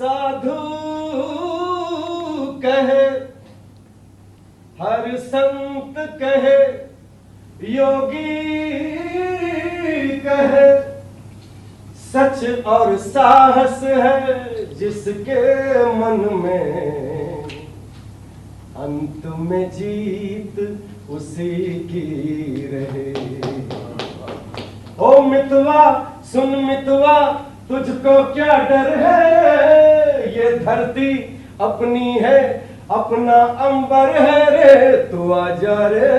साधु कहे, हर संत कहे, योगी कहे, सच और साहस है जिसके मन में, अंत में जीत उसी की रहे। ओ मितवा सुन मितवा, तुझको क्या डर है, ये धरती अपनी है, अपना अंबर है रे, तू आजा रे।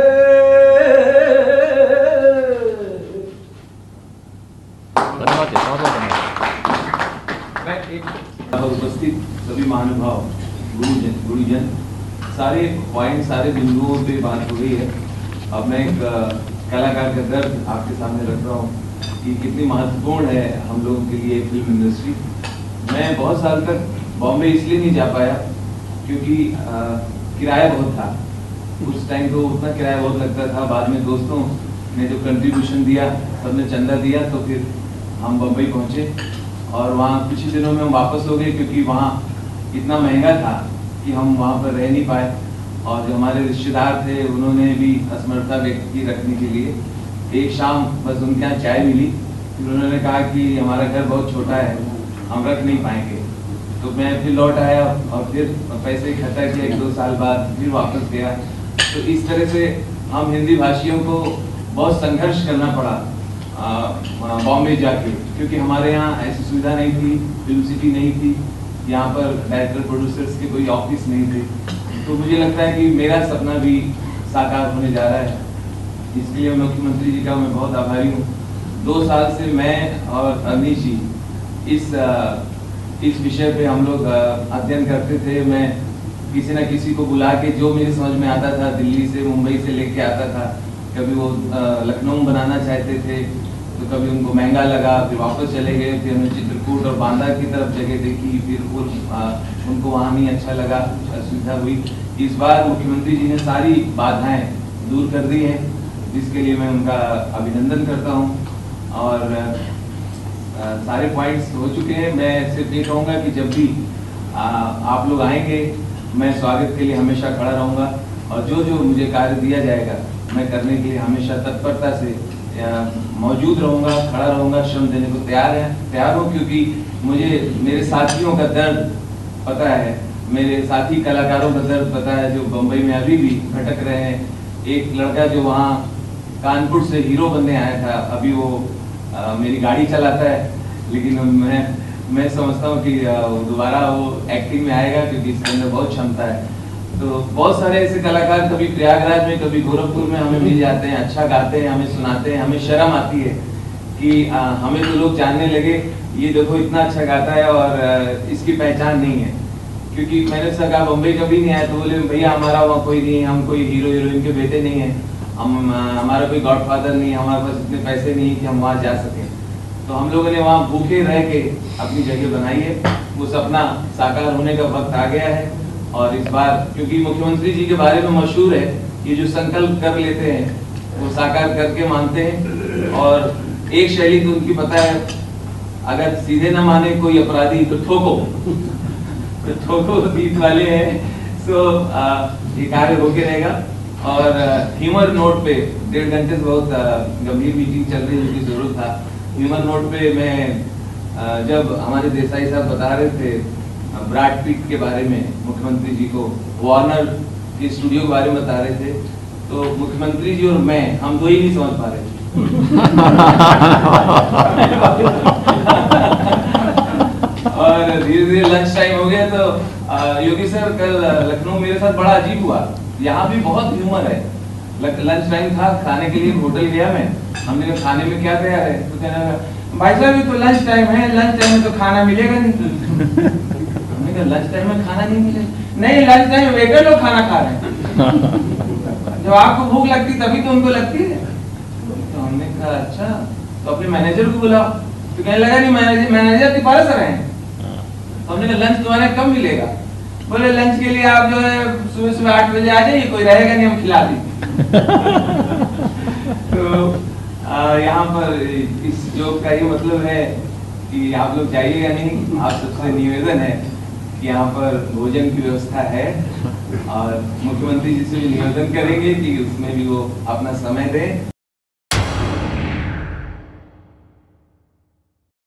मैं एक उपस्थित सभी महानुभाव, गुरुजन, सारे पॉइंट, सारे बिंदुओं पे बात हो गई है। अब मैं एक कलाकार का दर्द आपके सामने रख रहा हूँ कि कितनी महत्वपूर्ण है हम लोगों के लिए फिल्म इंडस्ट्री। मैं बहुत साल तक बॉम्बे इसलिए नहीं जा पाया क्योंकि किराया बहुत था। उस टाइम तो उतना किराया बहुत लगता था। बाद में दोस्तों ने जो कंट्रीब्यूशन दिया, सबने चंदा दिया, तो फिर हम बम्बई पहुँचे और वहाँ कुछ ही दिनों में हम वापस हो गए क्योंकि वहाँ इतना महंगा था कि हम वहाँ पर रह नहीं पाए। और जो हमारे रिश्तेदार थे उन्होंने भी असमर्थता व्यक्त की रखने के लिए। एक शाम बस उनके यहाँ चाय मिली, फिर उन्होंने कहा कि हमारा घर बहुत छोटा है, हम रख नहीं पाएंगे। तो मैं फिर लौट आया और फिर पैसे इकट्ठा किया, 1-2 साल बाद फिर वापस गया। तो इस तरह से हम हिंदी भाषियों को बहुत संघर्ष करना पड़ा बॉम्बे जाके, क्योंकि हमारे यहाँ ऐसी सुविधा नहीं थी, फिल्म सिटी नहीं थी, यहाँ पर डायरेक्टर प्रोड्यूसर्स के कोई ऑफिस नहीं थे। तो मुझे लगता है कि मेरा सपना भी साकार होने जा रहा है, इसलिए मुख्यमंत्री जी का मैं बहुत आभारी हूँ। 2 साल से मैं और अवनीश जी इस विषय पे हम लोग अध्ययन करते थे। मैं किसी न किसी को बुला के, जो मेरी समझ में आता था, दिल्ली से मुंबई से लेके आता था। कभी वो लखनऊ में बनाना चाहते थे तो कभी उनको महंगा लगा, फिर वापस चले गए। फिर हमने चित्रकूट और बांदा की तरफ जगह देखी, फिर उनको वहाँ नहीं अच्छा लगा, असुविधा हुई। इस बार मुख्यमंत्री जी ने सारी बाधाएं दूर कर दी हैं, जिसके लिए मैं उनका अभिनंदन करता हूँ। और सारे पॉइंट्स हो चुके हैं। मैं सिर्फ ये कहूँगा कि जब भी आप लोग आएंगे, मैं स्वागत के लिए हमेशा खड़ा रहूँगा और जो जो मुझे कार्य दिया जाएगा मैं करने के लिए हमेशा तत्परता से मौजूद रहूँगा, खड़ा रहूँगा, श्रम देने को तैयार हूँ। क्योंकि मुझे मेरे साथियों का दर्द पता है, मेरे साथी कलाकारों का दर्द पता है, जो बम्बई में अभी भी भटक रहे हैं। एक लड़का जो वहाँ कानपुर से हीरो बनने आया था, अभी वो मेरी गाड़ी चलाता है, लेकिन मैं समझता हूँ कि दोबारा वो एक्टिंग में आएगा क्योंकि इसके अंदर बहुत क्षमता है। तो बहुत सारे ऐसे कलाकार कभी प्रयागराज में, कभी गोरखपुर में हमें मिल जाते हैं, अच्छा गाते हैं, हमें सुनाते हैं। हमें शर्म आती है कि हमें तो लोग जानने लगे, ये देखो इतना अच्छा गाता है और इसकी पहचान नहीं है। क्योंकि मैंने उससे कहा बम्बई कभी नहीं आया, तो बोले भैया हमारा वहाँ कोई नहीं है, हम कोई हीरो हीरोइन के बेटे नहीं है, हमारा कोई गॉडफादर नहीं है, हमारे पास इतने पैसे नहीं है कि हम वहाँ जा सकें। तो हम लोगों ने वहाँ भूखे रह के अपनी जगह बनाई है। वो सपना साकार होने का वक्त आ गया है। और इस बार क्योंकि मुख्यमंत्री जी के बारे में मशहूर है, ये जो संकल्प कर लेते हैं वो साकार करके मानते हैं। और एक शैली तो उनकी पता है, अगर सीधे न माने कोई अपराधी तो ठोको, तो ठोको गीत वाले हैं। सो ये कार्य होके रहेगा। और ह्यूमर नोट पे 1.5 घंटे से बहुत गंभीर मीटिंग चल रही है, जिसकी जरूरत था। ह्यूमर नोट पे मैं जब हमारे देसाई साहब बता रहे थे ब्रैड पिट के बारे में, मुख्यमंत्री जी को वार्नर के स्टूडियो के बारे में बता रहे थे, तो मुख्यमंत्री जी और मैं, हम दो ही नहीं समझ पा रहे थे। और धीरे धीरे लंच टाइम हो गया तो योगी सर कल लखनऊ मेरे साथ बड़ा अजीब हुआ। यहाँ भी बहुत ह्यूमर है। लंच टाइम था, खाने के लिए होटल गया मैं, हमने कहा खाने में क्या तैयार है, तो कहने लगा भाई साहब ये तो लंच टाइम है, लंच टाइम में तो खाना मिलेगा नहीं। हमने कहा लंच टाइम में खाना नहीं मिलेगा? नहीं, लंच टाइम में वेटर लोग खाना खा रहे हैं, जब आपको भूख लगती तभी तो उनको लगती है। तो हमने कहा अच्छा, तो अपने मैनेजर को बुलाओ। तो कहने लगा नहीं, मैनेजर के पास रहे हैं। तो हमने कहा लंच तुम्हारे कब मिलेगा? बोले लंच के लिए आप जो है सुबह सुबह 8 बजे आ जाइए, कोई रहेगा नहीं, हम खिला देंगे। तो यहाँ पर इस जोक का ये मतलब है कि आप लोग जाइएगा नहीं, आप सबसे निवेदन है कि यहाँ पर भोजन की व्यवस्था है, और मुख्यमंत्री जी से भी निवेदन करेंगे कि उसमें भी वो अपना समय दें